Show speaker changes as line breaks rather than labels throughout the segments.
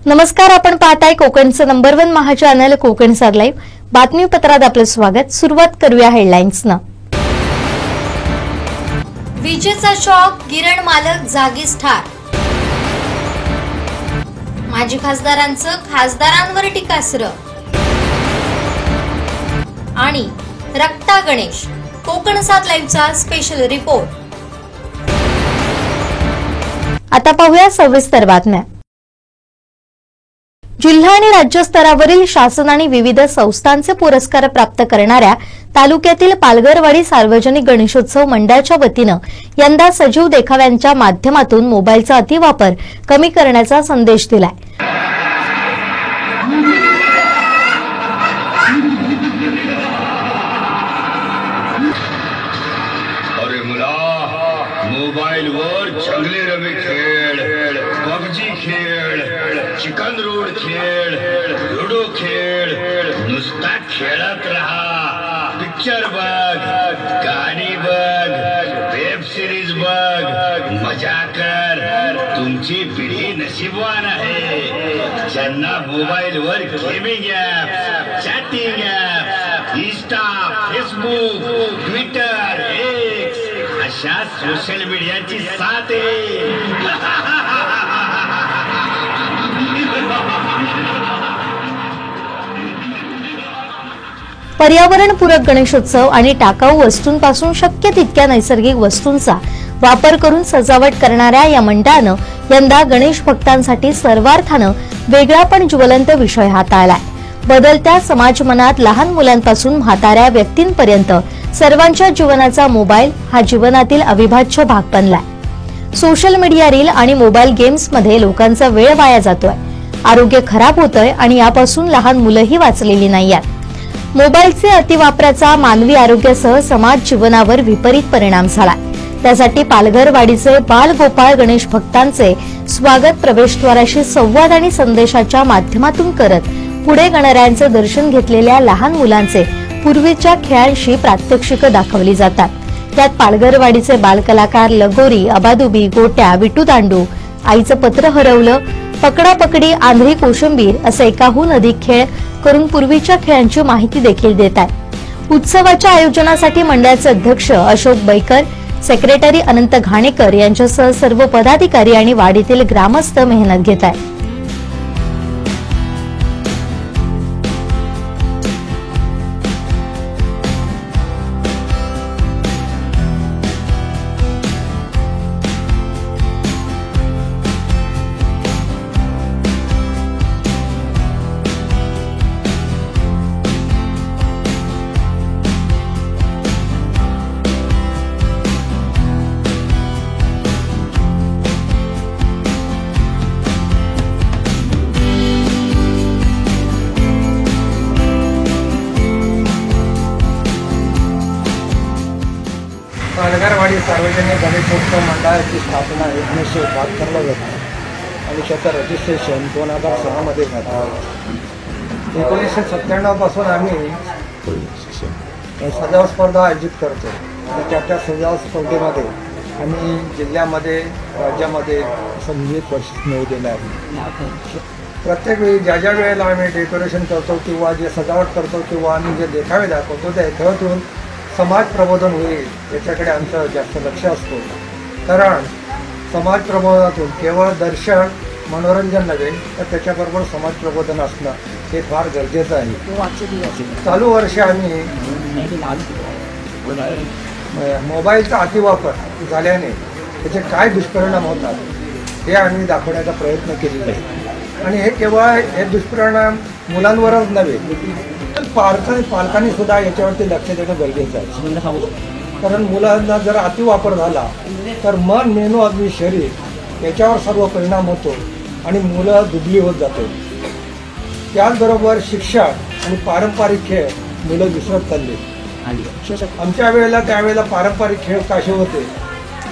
नमस्कार, आपण पाहताय कोकणचं नंबर 1 महा चॅनल कोकण सार लाईव्ह. बातमीपत्रात आपलं स्वागत. सुरुवात करूया हेडलाईन्सनं. विजेचा शॉक, गिरण मालक जागीच ठार. माजी खासदारांचं खासदारांवर टीकास्त्र. आणि रक्ता गणेश. कोकण सार लाईव्हचा स्पेशल रिपोर्ट. आता पाहूया सविस्तर बातम्या. जिल्हा आणि राज्य स्तरावरील शासन आणि विविध संस्थांचे पुरस्कार प्राप्त करणाऱ्या तालुक्यातील पालघरवाडी सार्वजनिक गणेशोत्सव मंडळाच्या वतीनं यंदा सजीव देखाव्यांच्या माध्यमातून मोबाईलचा अतिवापर कमी करण्याचा संदेश दिलाय.
मोबाईलवर जंगली रमी खेळ, पबजी खेळ, चिकन रोड खेळ, लुडो खेळ, नुसता खेळत राहा. पिक्चर बघ, गाणी बघ, वेब सिरीज बघ, मजा कर. तुमची पिढी नशीबवान आहे ज्यांना मोबाईलवर gaming app, chatting app, Insta, Facebook, Twitter, x अशा सोशल मीडियाची साथ आहे.
पर्यावरणपूरक गणेशोत्सव आणि टाकाऊ वस्तूंपासून शक्य तितक्या नैसर्गिक वस्तूंचा वापर करून सजावट करणाऱ्या या मंडळानं यंदा गणेश भक्तांसाठी सर्वार्थानं वेगळा पण ज्वलंत विषय हाताळलाय. बदलत्या समाजमनात लहान मुलांपासून म्हाताऱ्या व्यक्तींपर्यंत सर्वांच्या जीवनाचा मोबाईल हा जीवनातील अविभाज्य भाग बनलाय. सोशल मीडिया रील आणि मोबाईल गेम्समध्ये लोकांचा वेळ वाया जातोय, आरोग्य खराब होतंय आणि यापासून लहान मुलंही वाचलेली नाहीयेत. मोबाईलचे अतिवापराचा मानवी आरोग्यासह समाज जीवनावर विपरीत परिणाम झालाय. त्यासाठी पालघरवाडीचे बालगोपाळ गणेश भक्तांचे स्वागत प्रवेशद्वाराशी संवाद आणि संदेशाच्या माध्यमातून करत पुढे गणरायांचं दर्शन घेतलेल्या लहान मुलांचे पूर्वीच्या खेळांशी प्रात्यक्षिकं दाखवली जातात. त्यात पालघरवाडीचे बालकलाकार लगोरी, अबादुबी, गोट्या, विटूदांडू, आईचं पत्र हरवलं, पकडापकडी, आंध्री कोशिंबीर असे एकाहून अधिक खेळ करून पूर्वीच्या खेळांची माहिती देखील देत आहेत. उत्सवाच्या आयोजनासाठी मंडळाचे अध्यक्ष अशोक बैकर, सेक्रेटरी अनंत घाणेकर यांच्यासह सर्व पदाधिकारी आणि वाडीतील ग्रामस्थ मेहनत घेत आहेत.
पालघरवाडी सार्वजनिक गणेशोत्सव मंडळाची स्थापना 1972ला झाली आणि त्याचं रजिस्ट्रेशन 2006 मध्ये झालं. 1997 पासून आम्ही सजावट स्पर्धा आयोजित करतो आणि त्या सजावट स्पर्धेमध्ये आम्ही जिल्ह्यामध्ये, राज्यामध्ये असं विविध बक्षीस मिळवलेलं आहे. प्रत्येक वेळी ज्या ज्या वेळेला आम्ही डेकोरेशन करतो किंवा जे सजावट करतो किंवा आम्ही जे देखावे दाखवतो त्या देखाव्यातून समाज प्रबोधन होईल याच्याकडे आमचं जास्त लक्ष असतो. कारण समाज प्रबोधनातून केवळ दर्शन, मनोरंजन नव्हे तर त्याच्याबरोबर समाज प्रबोधन असणं हे फार गरजेचं आहे. चालू वर्षी आम्ही मोबाईलचा अतिवापर झाल्याने त्याचे काय दुष्परिणाम होतात हे आम्ही दाखवण्याचा प्रयत्न केलेला आहे. आणि हे केवळ हे दुष्परिणाम मुलांवरच नव्हे तर पालकांनी सुद्धा याच्यावरती लक्ष देणं गरजेचं आहे. कारण मुलांना जर अतिवापर झाला तर मन, मेंदू आणि शरीर याच्यावर सर्व परिणाम होतो आणि मुलं दुबळी होत जातो. त्याचबरोबर शिक्षण आणि पारंपरिक खेळ मुलं विसरत चालले. आमच्या वेळेला त्यावेळेला पारंपरिक खेळ कसे होते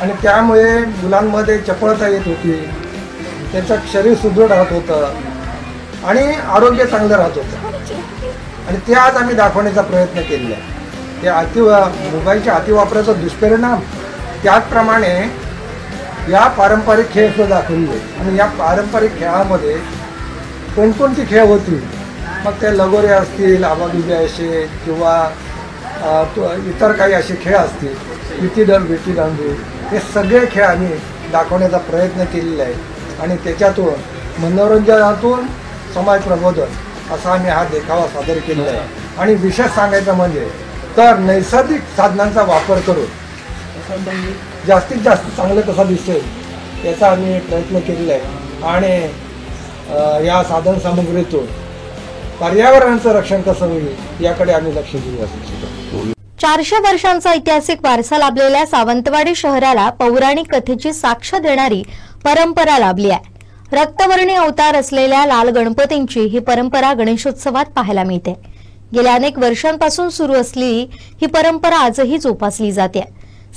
आणि त्यामुळे मुलांमध्ये चपळता येत होती, त्यांचं शरीर सुदृढ राहत होतं आणि आरोग्य चांगलं राहत होतं. आणि ते आज आम्ही दाखवण्याचा प्रयत्न केलेला आहे. ते मोबाईलच्या अतिवापराचा दुष्परिणाम, त्याचप्रमाणे या पारंपरिक खेळ सुद्धा दाखवले आणि या पारंपरिक खेळामध्ये कोणकोणती खेळ होती, मग ते लगोरे असतील, आबाबिबे असे किंवा इतर काही असे खेळ असतील, विटी दांडू, हे सगळे खेळ आम्ही दाखवण्याचा प्रयत्न केलेला आहे आणि त्याच्यातून मनोरंजनातून समाज प्रबोधन असा आम्ही हा देखावा सादर केलेला आहे. आणि विशेष सांगायचं म्हणजे तर नैसर्गिक साधनांचा वापर करून जास्तीत जास्त चांगलं कसं दिसेल याचा आम्ही प्रयत्न केलेला आहे आणि या साधन सामुग्रीतून पर्यावरणाचं रक्षण कसं होईल याकडे आम्ही लक्ष देऊ इच्छितो.
400 वर्षांचा ऐतिहासिक वारसा लाभलेल्या सावंतवाडी शहराला पौराणिक कथेची साक्ष देणारी परंपरा लाभली आहे. रक्तवर्णी अवतार असलेल्या लाल गणपतींची ही परंपरा गणेशोत्सवात पाहायला मिळते. गेल्या अनेक वर्षांपासून सुरू असलेली ही परंपरा आजही जोपासली जाते.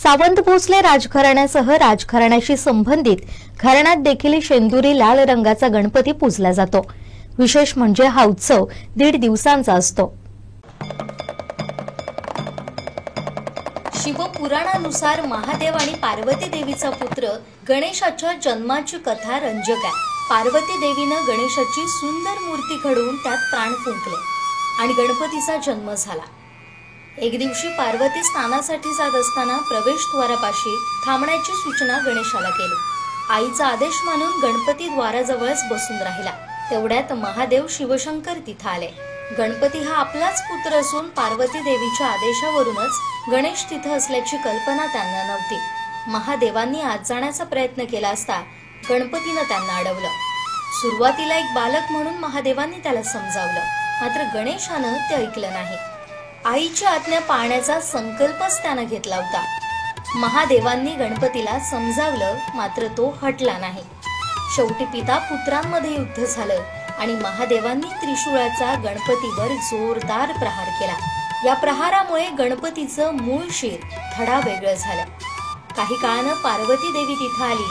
सावंत भोसले राजघराण्यासह राजघराण्याशी संबंधित घराण्यात देखील शेंदुरी लाल रंगाचा गणपती पूजला जातो. विशेष म्हणजे हा उत्सव 1.5 दिवसांचा असतो. शिवपुराणानुसार महादेव आणि पार्वती देवीचा पुत्र गणेशाच्या जन्माची कथा रंजक आहे. पार्वती देवीनं गणेशाची सुंदर मूर्ती घडवून त्यात प्राण फुंकले आणि गणपतीचा जन्म झाला. एक दिवशी पार्वती स्नानासाठी जात असताना प्रवेशद्वारापाशी थांबण्याची सूचना गणेशाला केली. आईचा आदेश मानून गणपती द्वाराजवळच बसून राहिला. तेवढ्यात महादेव शिवशंकर तिथं आले. गणपती हा आपलाच पुत्र असून पार्वती देवीच्या आदेशावरूनच गणेश तिथं असल्याची कल्पना त्यांना नव्हती. महादेवांनी आत जाण्याचा प्रयत्न केला असता गणपतीनं त्यांना अडवलं. सुरुवातीला एक बालक म्हणून महादेवांनी त्याला समजावलं, मात्र गणेशानं ते ऐकलं नाही. आईची आज्ञा पाळण्याचा संकल्पच त्यानं घेतला होता. महादेवांनी गणपतीला समजावलं, मात्र तो हटला नाही. शेवटी पिता पुत्रांमध्ये युद्ध झालं आणि महादेवांनी त्रिशूळाचा गणपतीवर जोरदार प्रहार केला. या प्रहारामुळे गणपतीचं मूळ शीर थडा वेगळं झालं. काही काळानं पार्वती देवी तिथं आली.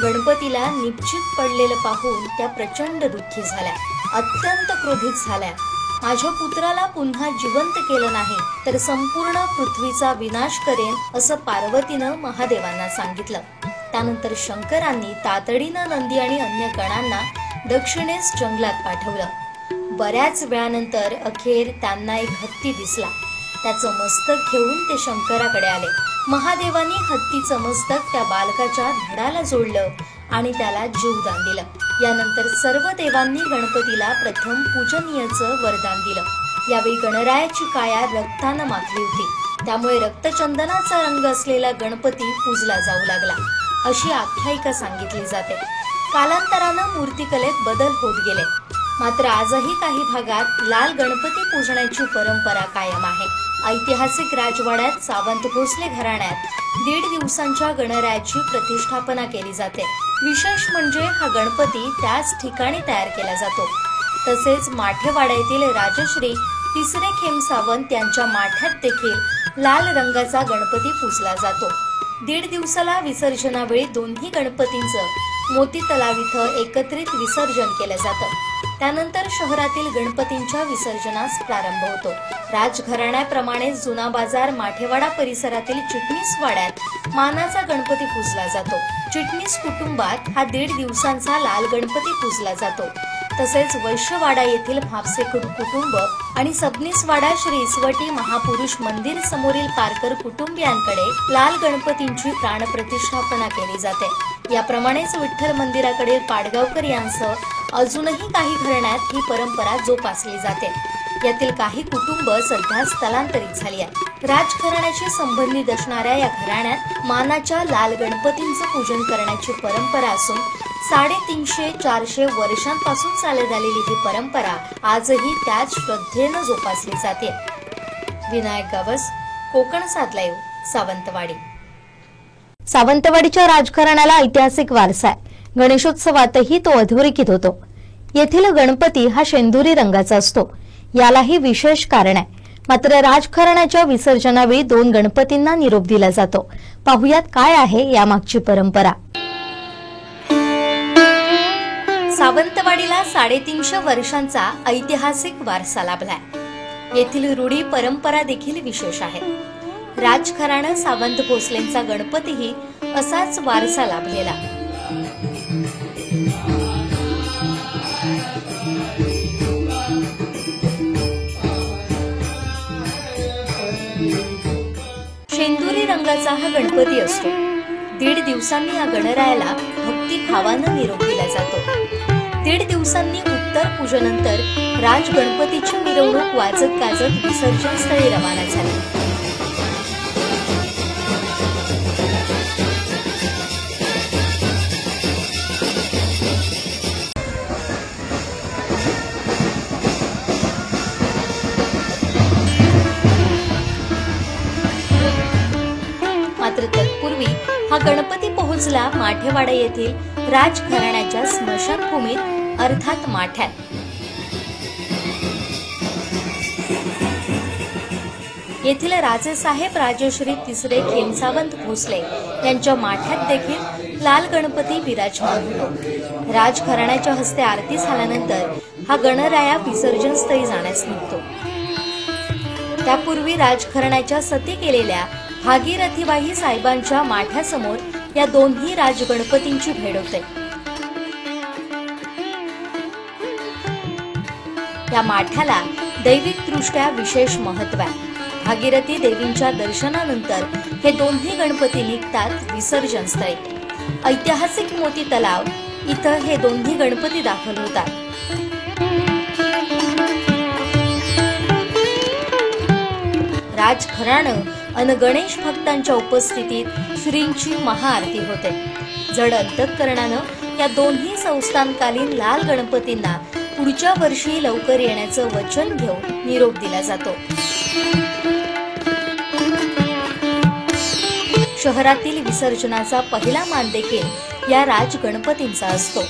गणपतीला निश्चित पडलेलं पाहून त्या प्रचंड दुःखी झाल्या, अत्यंत क्रोधित झाल्या. माझ्या पुत्राला पुन्हा जिवंत केलं नाही तर संपूर्ण पृथ्वीचा विनाश करेन असं पार्वतीनं महादेवांना सांगितलं. त्यानंतर शंकरांनी तातडीनं नंदी आणि अन्य गणांना दक्षिणेस जंगलात पाठवलं. बऱ्याच वेळानंतर अखेर त्यांना एक हत्ती दिसला. त्याचं मस्तक घेऊन ते शंकराकडे आले. महादेवांनी हत्तीचं मस्तक त्या बालकाच्या धडाला जोडलं आणि त्याला जीवदान दिलं. यानंतर सर्व देवांनी गणपतीला प्रथम पूजनीयचं वरदान दिलं. यावेळी गणरायाची काया रक्तानं माखली होती. त्यामुळे रक्तचंदनाचा रंग असलेला गणपती पूजला जाऊ लागला, अशी आख्यायिका सांगितली जाते. कालांतरानं मूर्तिकलेत बदल होत गेले, मात्र आजही काही भागात लाल गणपती पूजण्याची परंपरा कायम आहे. ऐतिहासिक राजवाड्यात सावंत भोसले घराण्यात 1.5 दिवसांच्या गणरायाची प्रतिष्ठापना केली जाते. विशेष म्हणजे हा गणपती त्याच ठिकाणी तयार केला जातो. तसेच माठेवाड्यातील राजश्री तिसरे खेम सावंत यांच्या माठ्यात देखील लाल रंगाचा गणपती पूजला जातो. 1.5 दिवसाला विसर्जनावेळी दोन्ही गणपतींचं मोती तलाव इथं एकत्रित विसर्जन केलं जातं. त्यानंतर शहरातील गणपतींच्या विसर्जनास प्रारंभ होतो. राजघराण्याप्रमाणे जुना बाजार माठेवाडा परिसरातील चिटणीस वाड्यात मानाचा गणपती पूजला जातो. चिटणीस कुटुंबात हा 1.5 दिवसांचा लाल गणपती पूजला जातो. तसेच वैश्यवाडा येथील भापसे कुटुंब आणि सबनीसवाडा श्री इसवटी महापुरुष मंदिर समोरील पारकर कुटुंबियांकडे लाल गणपतींची प्राणप्रतिष्ठापना केली जाते. याप्रमाणेच विठ्ठल मंदिराकडील पाडगावकर यांसह अजूनही काही घराण्यात ही परंपरा जोपासली जाते. यातील काही कुटुंब सध्या स्थलांतरित झाली आहे. राजघराण्याशी संबंधित असणाऱ्या या घराण्यात मानाच्या लाल गणपतींचं पूजन करण्याची परंपरा असून 350-400 वर्षांपासून चालत आलेली ही परंपरा आजही त्याच श्रद्धेनं जोपासली जाते. विनायक गावस, कोकण 7 लाईव्ह, सावंतवाडी. सावंतवाडीच्या राजघराण्याला ऐतिहासिक वारसा आहे. गणेशोत्सवातही तो अधोरेखित होतो. येथील गणपती हा शेंदुरी रंगाचा असतो. यालाही विशेष कारण आहे. मात्र राजघराण्याच्या विसर्जनावेळी 2 गणपतींना निरोप दिला जातो. पाहुयात काय आहे यामागची परंपरा. सावंतवाडीला 350 वर्षांचा ऐतिहासिक वारसा लाभलाय. येथील रूढी परंपरा देखील विशेष आहे. राजघराणं सावंत भोसलेंचा गणपतीही असाच वारसा लाभलेला. दिवसांचा हा गणपती असतो. 1.5 दिवसांनी या गणरायाला भक्तिभावानं निरोप दिला जातो. 1.5 दिवसांनी उत्तर पूजेनंतर राज गणपतीची मिरवणूक वाजत गाजत विसर्जन स्थळी रवाना झाली. मात्र तत्पूर्वी हा गणपती पोहोचला माठेवाडा येथील राजघराण्याच्या स्मशानभूमीत अर्थात माठ्यात. येथील राजेसाहेब राजश्री तिसरे खेमसावंत भोसले यांच्या माठ्यात देखील लाल गणपती विराजमान होतो. राजघराण्याच्या हस्ते आरती झाल्यानंतर हा गणराया विसर्जन स्थळी जाण्यास निघतो. त्यापूर्वी राजघराण्याच्या सती केलेल्या भागीरथीबाई साहेबांच्या माठ्यासमोर या दोन्ही राजगणपतींची भेट होते. या माठ्याला दैविकदृष्ट्या विशेष महत्त्व आहे. भागीरथी देवींच्या दर्शनानंतर हे दोन्ही गणपती निघतात विसर्जन स्थळी. ऐतिहासिक मोती तलाव इथं हे दोन्ही गणपती दाखल होतात. राजघराणं अन गणेश भक्तांच्या उपस्थितीत श्रींची महाआरती होते. जड अंतःकरणानं या दोन्ही संस्थानकालीन लाल गणपतींना पुढच्या वर्षी लवकर येण्याचं वचन घेऊन निरोप दिला जातो. शहरातील विसर्जनाचा पहिला मान देखील या राज गणपतींचा असतो.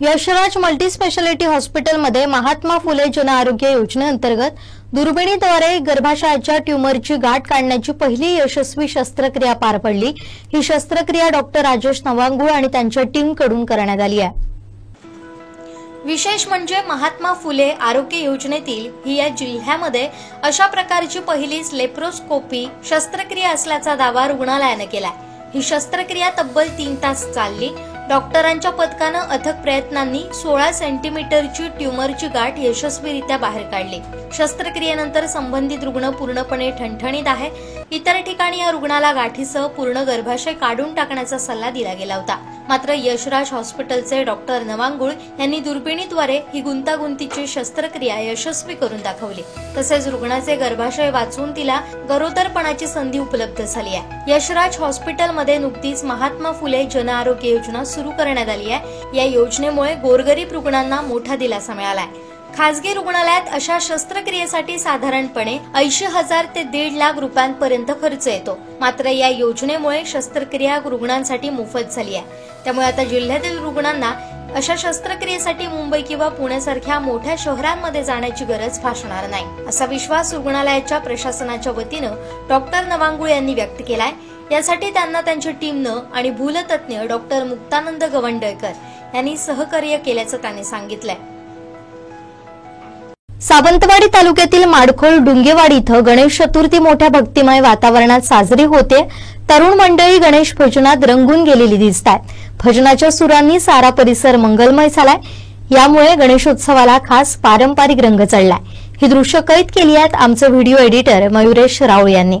यशराज मल्टी स्पेशालिटी हॉस्पिटलमध्ये महात्मा फुले जन आरोग्य योजनेअंतर्गत दुर्बिणीद्वारे गर्भाशयाच्या ट्यूमरची गाठ काढण्याची पहिली यशस्वी शस्त्रक्रिया पार पडली. ही शस्त्रक्रिया डॉक्टर राजेश नवांगुळ आणि त्यांच्या टीमकडून करण्यात आली आहे. विशेष म्हणजे महात्मा फुले आरोग्य योजनेतील ही या जिल्ह्यामध्ये अशा प्रकारची पहिलीच लेप्रोस्कोपी शस्त्रक्रिया असल्याचा दावा रुग्णालयाने केलाय. ही शस्त्रक्रिया तब्बल 3 तास चालली. डॉक्टरांच्या पथकानं अथक प्रयत्नांनी 16 सेंटीमीटरची ट्यूमरची गाठ यशस्वीरित्या बाहेर काढली. शस्त्रक्रियेनंतर संबंधित रुग्ण पूर्णपणे ठणठणीत आहे. इतर ठिकाणी या रुग्णाला गाठीसह पूर्ण गर्भाशय काढून टाकण्याचा सल्ला दिला गेला होता. मात्र यशराज हॉस्पिटलचे डॉक्टर नवांगुळ यांनी दुर्बिणीद्वारे ही गुंतागुंतीची शस्त्रक्रिया यशस्वी करून दाखवली. तसेच रुग्णाचे गर्भाशय वाचून तिला गरोदरपणाची संधी उपलब्ध झाली आहे. यशराज हॉस्पिटलमध्ये नुकतीच महात्मा फुले जन आरोग्य योजना सुरू करण्यात आली आहे. या योजनेमुळे गोरगरीब रुग्णांना मोठा दिलासा मिळालाय. खासगी रुग्णालयात अशा शस्त्रक्रियेसाठी साधारणपणे 80,000 ते 1.5 लाख रुपयांपर्यंत खर्च येतो. मात्र या योजनेमुळे शस्त्रक्रिया रुग्णांसाठी मोफत झाली आहे. त्यामुळे आता जिल्ह्यातील रुग्णांना अशा शस्त्रक्रियेसाठी मुंबई किंवा पुण्यासारख्या मोठ्या शहरांमध्ये जाण्याची गरज भासणार नाही, असा विश्वास रुग्णालयाच्या प्रशासनाच्या वतीनं डॉक्टर नवांगुळ यांनी व्यक्त केलाय. यासाठी त्यांना त्यांच्या टीमनं आणि भूलतज्ञ डॉक्टर मुक्तानंद गवंडळकर यांनी सहकार्य केल्याचं त्यांनी सांगितलंय. सावंतवाडी तालुक्यातील माडखोल डुंगेवाडी इथं गणेश चतुर्थी मोठ्या भक्तिमय वातावरणात साजरी होते. तरुण मंडळी गणेश भजनात रंगून गेलेली दिसतात. भजनाच्या सुरांनी सारा परिसर मंगलमय झालाय. यामुळे गणेशोत्सवाला खास पारंपरिक रंग चढलाय. ही दृश्य कैद केली आहेत आमचे व्हिडिओ एडिटर मयुरेश राऊळ यांनी.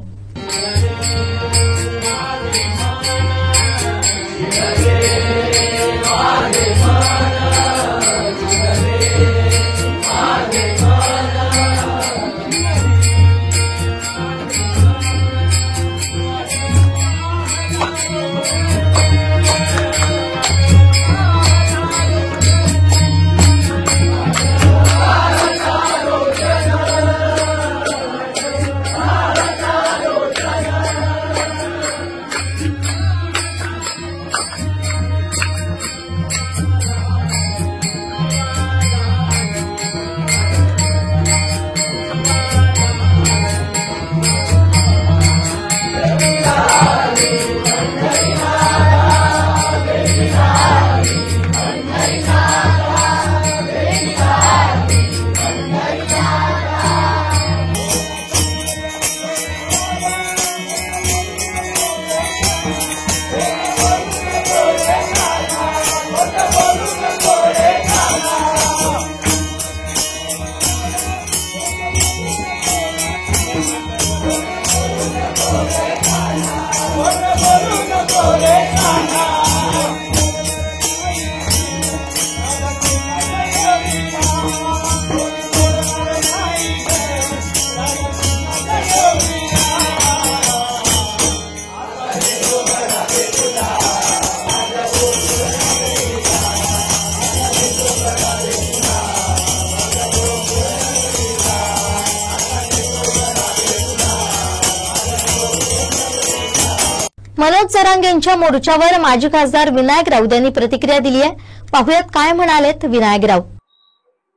मनोज जरांगे यांच्या मोर्चावर माजी खासदार विनायक राऊत यांनी प्रतिक्रिया दिली आहे. पाहुयात काय म्हणालेत विनायक राऊत.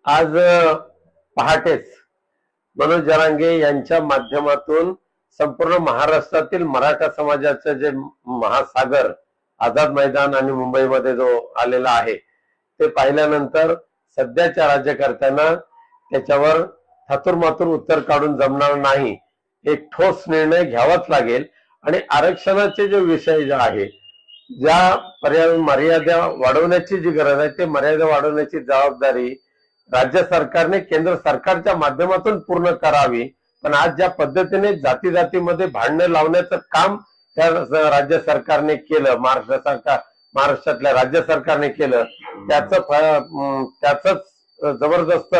आज पहाटेच मनोज जरांगे यांच्या माध्यमातून संपूर्ण महाराष्ट्रातील मराठा समाजाचं जे महासागर आझाद मैदान आणि मुंबईमध्ये जो आलेला आहे ते पाहिल्यानंतर सध्याच्या राज्यकर्त्यांना त्याच्यावर थातुरमातुर उत्तर काढून जमणार नाही. एक ठोस निर्णय घ्यावाच लागेल आणि आरक्षणाचे जे विषय जे आहे, ज्या मर्यादा वाढवण्याची जी गरज आहे ते मर्यादा वाढवण्याची जबाबदारी राज्य सरकारने केंद्र सरकारच्या माध्यमातून पूर्ण करावी. पण आज ज्या पद्धतीने जाती जातीमध्ये भांडणं लावण्याचं काम त्या राज्य सरकारने केलं, महाराष्ट्रातल्या राज्य सरकारने केलं, त्याच जबरदस्त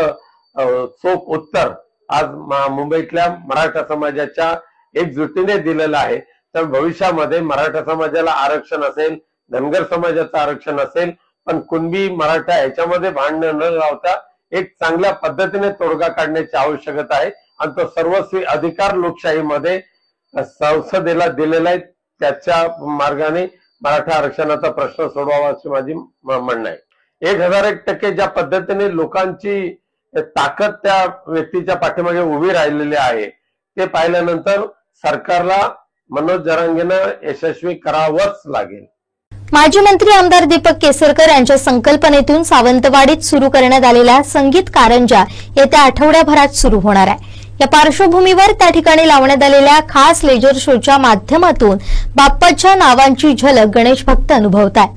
चोख उत्तर आज मुंबईतल्या मराठा समाजाच्या एकजुटीने दिलेलं आहे. तर भविष्यामध्ये मराठा समाजाला आरक्षण असेल, धनगर समाजाचं आरक्षण असेल, पण कुणबी मराठा याच्यामध्ये भांडण न लावता एक चांगल्या पद्धतीने तोडगा काढण्याची आवश्यकता आहे. आणि तो सर्वस्वी अधिकार लोकशाहीमध्ये संसदेला दिलेला आहे. त्याच्या मार्गाने मराठा आरक्षणाचा प्रश्न सोडवावा अशी माझी म्हणणं आहे. 1001% ज्या पद्धतीने लोकांची ताकद त्या व्यक्तीच्या पाठीमागे उभी राहिलेली आहे ते पाहिल्यानंतर सरकारला मनोज जरांगेनं यशस्वी करावंच लागेल.
माजी मंत्री आमदार दीपक केसरकर यांच्या संकल्पनेतून सावंतवाडीत सुरू करण्यात आलेल्या संगीत कारंजा येत्या आठवड्याभरात सुरू होणार आहे. या पार्श्वभूमीवर त्या ठिकाणी लावण्यात आलेल्या खास लेजर शोच्या माध्यमातून बाप्पाच्या नावांची झलक गणेश भक्त अनुभवत आहेत.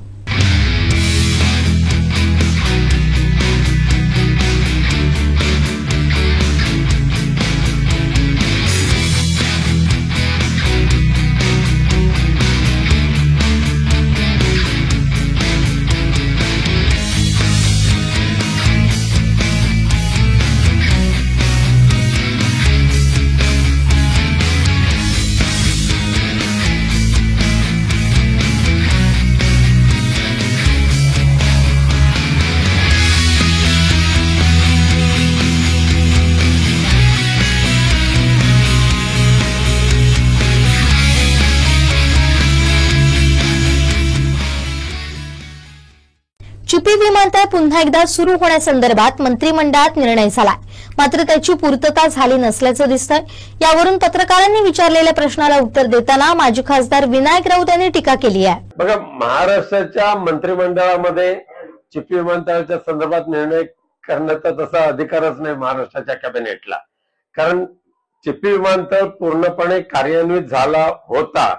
चिपी विमानतळ पुन्हा एकदा सुरू होण्यासंदर्भात मंत्रिमंडळात निर्णय झालाय, मात्र त्याची पूर्तता झाली नसल्याचं दिसतंय. यावरून पत्रकारांनी विचारलेल्या प्रश्नाला उत्तर देताना माजी खासदार विनायक राऊत यांनी टीका केली आहे.
बघा, महाराष्ट्राच्या मंत्रिमंडळामध्ये चिपी विमानतळाच्या संदर्भात निर्णय करण्याचा तसा अधिकारच नाही महाराष्ट्राच्या कॅबिनेटला. कारण चिपी विमानतळ पूर्णपणे कार्यान्वित झाला होता.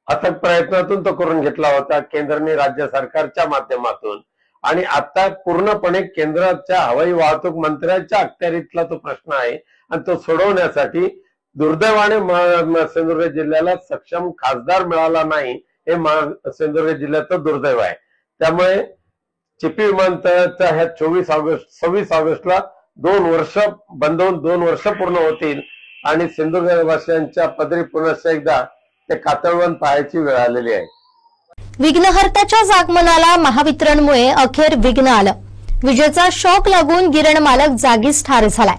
अथक प्रयत्नातून तो करून घेतला होता केंद्राने राज्य सरकारच्या माध्यमातून. आणि आता पूर्णपणे केंद्राच्या हवाई वाहतूक मंत्र्यांच्या अखत्यारीतला तो प्रश्न आहे. आणि तो सोडवण्यासाठी दुर्दैवाने सिंधुदुर्ग जिल्ह्याला सक्षम खासदार मिळाला नाही, हे सिंधुदुर्ग जिल्ह्याचं दुर्दैव आहे. त्यामुळे चिपी विमानतळाच्या ह्या 26 ऑगस्टला 2 वर्ष बंद होऊन 2 वर्ष पूर्ण होतील आणि सिंधुदुर्गवासियांच्या पदरी पुन्हा एकदा ते कातळवण पाहायची वेळ आलेली आहे.
विघ्नहर्त्याच्याच आगमनाला महावितरणमुळे अखेर विघ्न आलं. विजेचा शॉक लागून गिरण मालक जागीच ठार झालाय.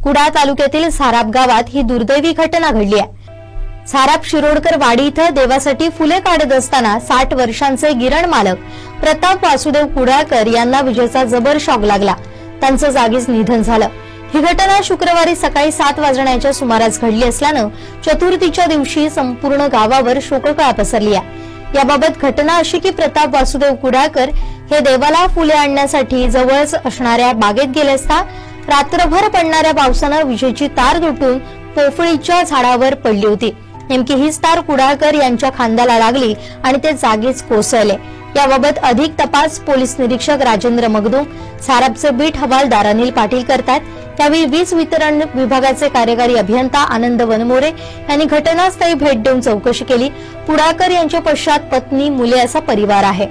कुडाळ तालुक्यातील साराप गावात ही दुर्दैवी घटना घडली आहे. साराप शिरोडकर वाडी इथं देवासाठी फुले काढत असताना 60 वर्षांचे गिरण मालक प्रताप वासुदेव कुडाळकर यांना विजेचा जबर शॉक लागला. त्यांचं जागीच निधन झालं. ही घटना शुक्रवारी सकाळी 7 वाजण्याच्या सुमारास घडली असल्यानं चतुर्थीच्या दिवशी संपूर्ण गावावर शोककळा पसरली आहे. याबाबत घटना अशी की प्रताप वासुदेव कुडाळकर हे देवाला फुले आणण्यासाठी जवळच असणाऱ्या बागेत गेले असता रात्रभर पडणाऱ्या पावसानं विजेची तार तुटून पोफळीच्या झाडावर पडली होती. नेमकी हीच तार कुडाळकर यांच्या खांद्याला लागली आणि ते जागीच कोसळले. याबाबत अधिक तपास पोलीस निरीक्षक राजेंद्र मगदूम, सारापचे बीट हवालदार अनिल पाटील करतात. त्यावेळी वीज वितरण विभागाचे कार्यकारी अभियंता आनंद वनमोरे यांनी घटनास्थळी भेट देऊन चौकशी केली. कुडाळकर यांच्या पश्चात पत्नी, मुले असा परिवार आहे.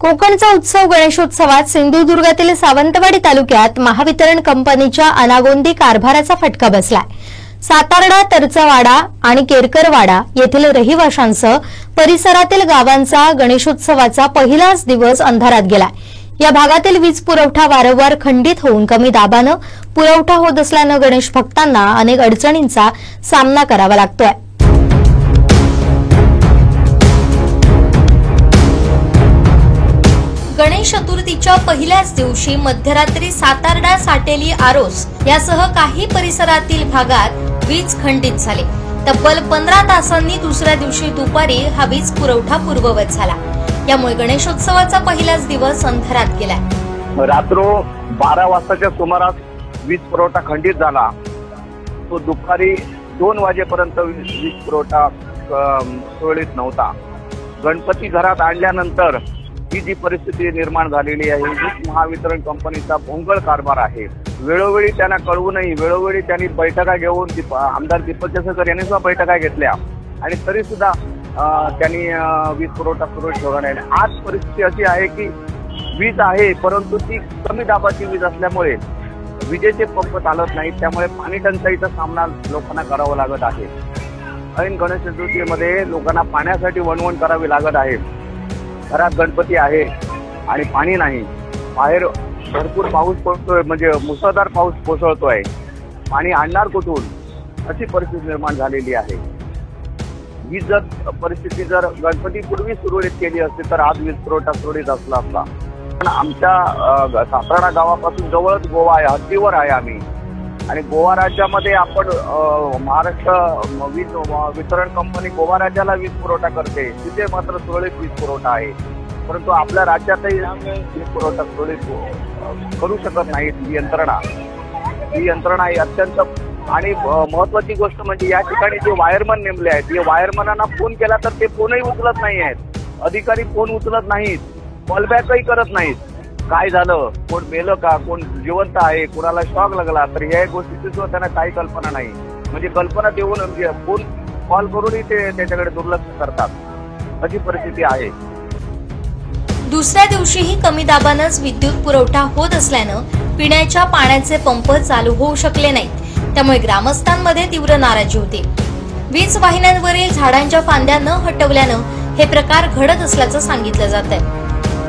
कोकणचा उत्सव गणेशोत्सवात सिंधुदुर्गातील सावंतवाडी तालुक्यात महावितरण कंपनीच्या अनागोंदी कारभाराचा फटका बसलाय. सातारडा, तरचवाडा आणि केरकरवाडा येथील रहिवाशांसह परिसरातील गावांचा गणेशोत्सवाचा पहिलाच दिवस अंधारात गेलाय. या भागातील वीज पुरवठा वारंवार खंडित होऊन कमी दाबानं पुरवठा होत असल्यानं गणेश भक्तांना अनेक अडचणींचा सामना करावा लागतोय. गणेश चतुर्थीच्या पहिल्याच दिवशी मध्यरात्री सातार्डा साटेली आरोस यासह काही परिसरातील भागात वीज खंडित झाली। तब्बल 15 तासांनी दुसऱ्या दिवशी दुपारी हा वीज पुरवठा पूर्ववत झाला। यामुळे गणेशोत्सवाचा पहिलाच दिवस अंधारात गेला।
रात्र 12 वाजताच्या सुमारास वीज पुरवठा खंडित झाला। तो दुपारी 2 वाजेपर्यंत वीज पुरवठा सुरळीत नव्हता। गणपती घरात आणल्यानंतर ही जी परिस्थिती निर्माण झालेली आहे, वीज महावितरण कंपनीचा भोंगळ कारभार आहे। वेळोवेळी त्यांना कळवूनही वेळोवेळी त्यांनी बैठका घेऊन आमदार दीपक केसरकर यांनी सुद्धा बैठका घेतल्या आणि तरी सुद्धा त्यांनी वीज पुरवठा सुरळीत ठेवला नाही। आज परिस्थिती अशी आहे की वीज आहे, परंतु ती कमी दाबाची वीज असल्यामुळे विजेचे पंप चालत नाहीत, त्यामुळे पाणी टंचाईचा सामना लोकांना करावा लागत आहे। ऐन गणेश चतुर्थीमध्ये लोकांना पाण्यासाठी वणवण करावी लागत आहे। घरात गणपती आहे आणि पाणी नाही, बाहेर भरपूर पाऊस पडतोय, म्हणजे मुसळधार पाऊस कोसळतोय, पाणी आणणार कुठून अशी परिस्थिती निर्माण झालेली आहे। ही जर परिस्थिती जर गणपतीपूर्वी सुरळीत केली असती तर आज वीज पुरवठा सुरळीत असला असता। पण आमच्या सातारा गावापासून जवळच गोवा आहे, हद्दीवर आहे आम्ही, आणि गोवा राज्यामध्ये आपण महाराष्ट्र वीज वितरण कंपनी गोवा राज्याला वीज पुरवठा करते, तिथे मात्र सुरळीत वीज पुरवठा आहे, परंतु आपल्या राज्यातही वीज पुरवठा सुरळीत करू शकत नाही ही यंत्रणा ही अत्यंत। आणि महत्वाची गोष्ट म्हणजे या ठिकाणी जे वायरमन नेमले आहेत, या वायरमनांना फोन केला तर ते फोनही उचलत नाही आहेत, अधिकारी फोन उचलत नाहीत, कॉलबॅकही करत नाहीत। काय झालं, कोण मेलं का, कोण जिवंत आहे, कोणाला शॉक लागला, तर या गोष्टीची सुद्धा त्यांना काही कल्पना नाही। म्हणजे कल्पना देऊन फोन कॉल करूनही ते त्याच्याकडे दुर्लक्ष करतात, अशी परिस्थिती आहे।
दुसऱ्या दिवशीही कमी दाबानंच विद्युत पुरवठा होत असल्यानं पिण्याच्या पाण्याचे पंप चालू होऊ शकले नाहीत। त्यामुळे ग्रामस्थांमध्ये तीव्र नाराजी होती। वीज वाहिन्यांवरील झाडांच्या फांद्या न हटवल्यानं हे प्रकार घडत असल्याचं सांगितलं जात आहे।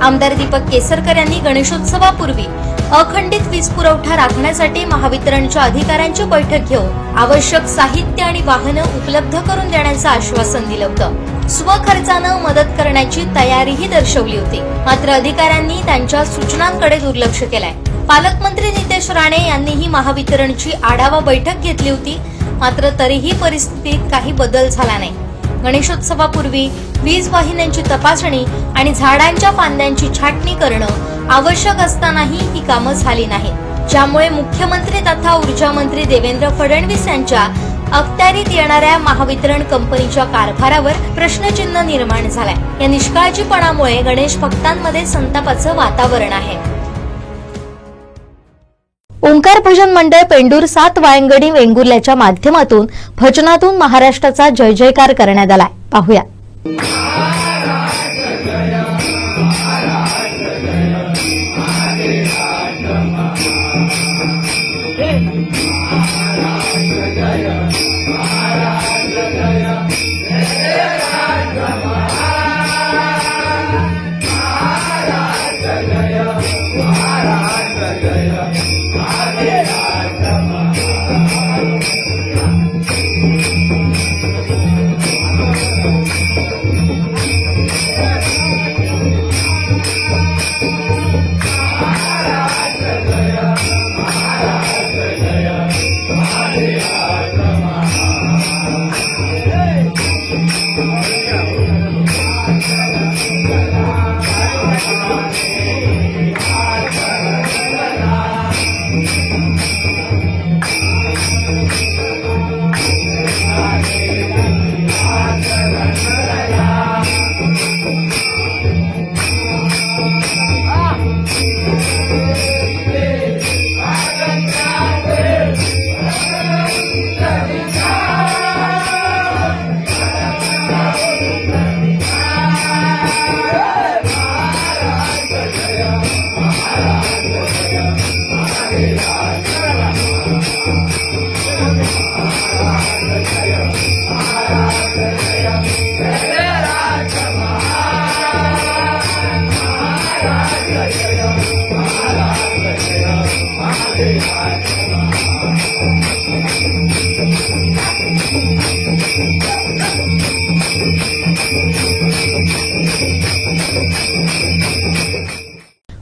आमदार दीपक केसरकर यांनी गणेशोत्सवापूर्वी अखंडित वीज पुरवठा राखण्यासाठी महावितरणच्या अधिकाऱ्यांची बैठक घेऊन आवश्यक साहित्य आणि वाहनं उपलब्ध करून देण्याचं आश्वासन दिलं होतं। स्वखर्चानं मदत करण्याची तयारीही दर्शवली होती, मात्र अधिकाऱ्यांनी त्यांच्या सूचनांकडे दुर्लक्ष केलंय। पालकमंत्री नितेश राणे यांनीही महावितरणची आढावा बैठक घेतली होती, मात्र तरीही परिस्थितीत काही बदल झाला नाही। गणेशोत्सवापूर्वी वीज वाहिन्यांची तपासणी आणि झाडांच्या फांद्यांची छाटणी करणं आवश्यक असतानाही ही कामं झाली नाहीत, ज्यामुळे मुख्यमंत्री तथा ऊर्जा मंत्री देवेंद्र फडणवीस यांच्या अखत्यारीत येणाऱ्या महावितरण कंपनीच्या कारभारावर प्रश्नचिन्ह निर्माण झालंय। या निष्काळजीपणामुळे गणेश भक्तांमध्ये संतापाचं वातावरण आहे। ओंकार भजन मंडळ पेंडूर 7 वायंगणी वेंगुर्ल्याच्या माध्यमातून भजनातून महाराष्ट्राचा जय जयकार करण्यात आलाय। पाहूया।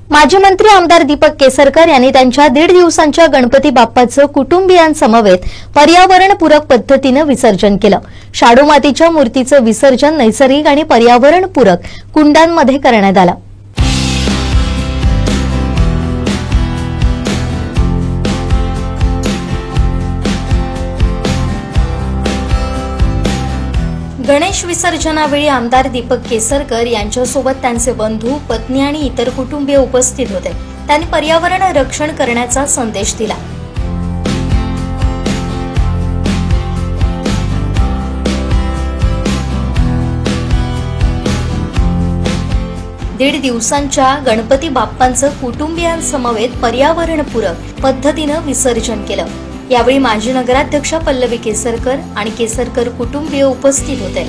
माजी मंत्री आमदार दीपक केसरकर यांनी त्यांच्या 1.5 दिवसांच्या गणपती बाप्पाचं कुटुंबियांसमवेत पर्यावरणपूरक पद्धतीनं विसर्जन केलं. शाडू मातीच्या मूर्तीचं विसर्जन नैसर्गिक आणि पर्यावरणपूरक कुंडांमध्ये करण्यात आलं. गणेश विसर्जनावेळी आमदार दीपक केसरकर यांच्यासोबत त्यांचे बंधू, पत्नी आणि इतर कुटुंबीय उपस्थित होते. त्यांनी पर्यावरण रक्षण करण्याचा संदेश दिला. दीड दिवसांच्या गणपती बाप्पांचं कुटुंबियांसमवेत पर्यावरणपूरक पद्धतीनं विसर्जन केलं. यावेळी माजी नगराध्यक्षा पल्लवी केसरकर आणि केसरकर कुटुंबीय उपस्थित होते.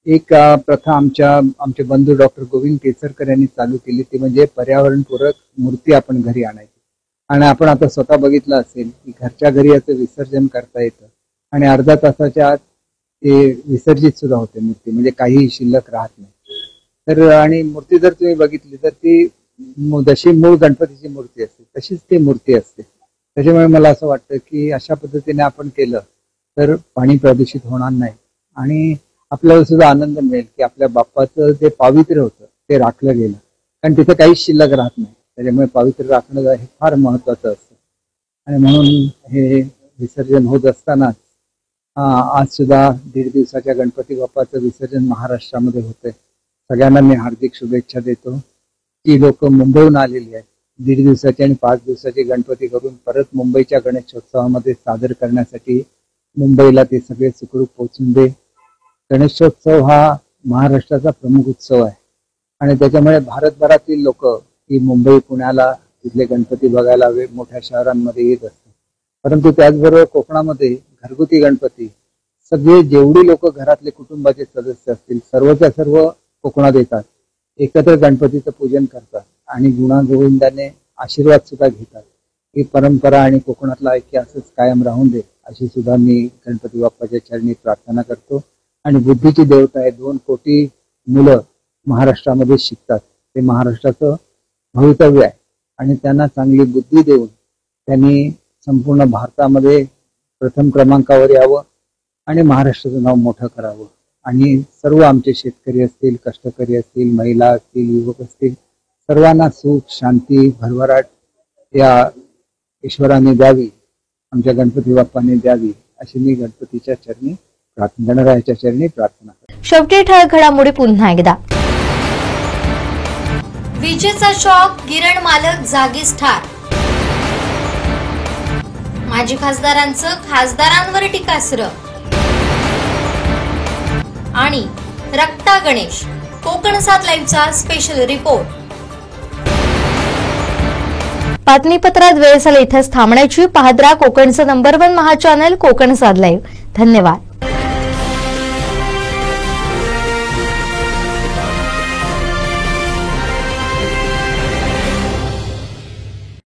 एक प्रथा आमचे बंधू डॉक्टर गोविंद केसरकर यांनी चालू केली, ती म्हणजे पर्यावरणपूरक मूर्ती आपण घरी आणायची. आणि आपण आता स्वतः बघितलं असेल की घरच्या घरी याचं विसर्जन करता येतं आणि अर्धा तासाच्या आत ते विसर्जित सुद्धा होते मूर्ती, म्हणजे काहीही शिल्लक राहत नाही. तर आणि मूर्ती जर तुम्ही बघितली तर ती जशी मूळ गणपतीची मूर्ती असते तशीच ती मूर्ती असते. त्याच्यामुळे मला असं वाटतं की अशा पद्धतीने आपण केलं तर पाणी प्रदूषित होणार नाही आणि आपल्याला सुद्धा आनंद मिळेल की आपल्या बाप्पाचं जे पावित्र्य होतं ते राखलं गेलं, कारण तिथे काहीच शिल्लक राहत नाही. त्याच्यामुळे पावित्र्य राखणं हे फार महत्वाचं असतं. आणि म्हणून हे विसर्जन होत असतानाच आज सुद्धा 1.5 दिवसाच्या गणपती बाप्पाचं विसर्जन महाराष्ट्रामध्ये होतंय. सगळ्यांना मी हार्दिक शुभेच्छा देतो. ती लोक मुंबईहून आलेली आहेत 1.5 दिवसाची आणि 5 दिवसाचे गणपती करून परत मुंबईच्या गणेशोत्सवामध्ये सादर करण्यासाठी मुंबईला ते सगळे सुखरूप पोहोचून दे. गणेशोत्सव हा महाराष्ट्राचा प्रमुख उत्सव आहे आणि त्याच्यामुळे भारतभरातील लोक ही मुंबई, पुण्याला तिथले गणपती बघायला मोठ्या शहरांमध्ये येत असतात. परंतु त्याचबरोबर कोकणामध्ये घरगुती गणपती सगळे जेवढी लोक घरातले कुटुंबाचे सदस्य असतील सर्वच्या सर्व कोकणात येतात, एकत्र गणपतीचं पूजन करतात आणि गुणागोविंदाने आशीर्वाद सुद्धा घेतात. ही परंपरा आणि कोकणातला ऐक्य असंच कायम राहून दे अशी सुद्धा मी गणपती बाप्पाच्या चरणी प्रार्थना करतो. आणि बुद्धीची देवता आहे, 2 कोटी मुलं महाराष्ट्रामध्ये शिकतात, ते महाराष्ट्राचं भवितव्य आहे आणि त्यांना चांगली बुद्धी देऊन त्यांनी संपूर्ण भारतामध्ये प्रथम क्रमांकावर यावं आणि महाराष्ट्राचं नाव मोठं करावं. आणि सर्व आमचे शेतकरी असतील, कष्टकरी असतील, महिला असतील, युवक असतील, सर्वांना सुख, शांती, भरभराट या ईश्वराने द्यावी, आमच्या गणपती बाप्पाने द्यावी अशी मी गणपतीच्या चरणी गणरायाच्या चरणी प्रार्थना करतो.
शेवटी ठळक घडामोडी पुन्हा एकदा. विजेचा शॉक, गिरण मालक जागीच ठार. माजी खासदारांचं खासदारांवर टीकास्त्र. आणि रक्ता गणेश, कोकण 7 लाईव्हचा स्पेशल रिपोर्ट. बातमीपत्रात वेळ झाली इथेच थांबण्याची. पाहत राहा कोकणचं नंबर 1 महा चॅनल कोकण 7 लाईव्ह. धन्यवाद.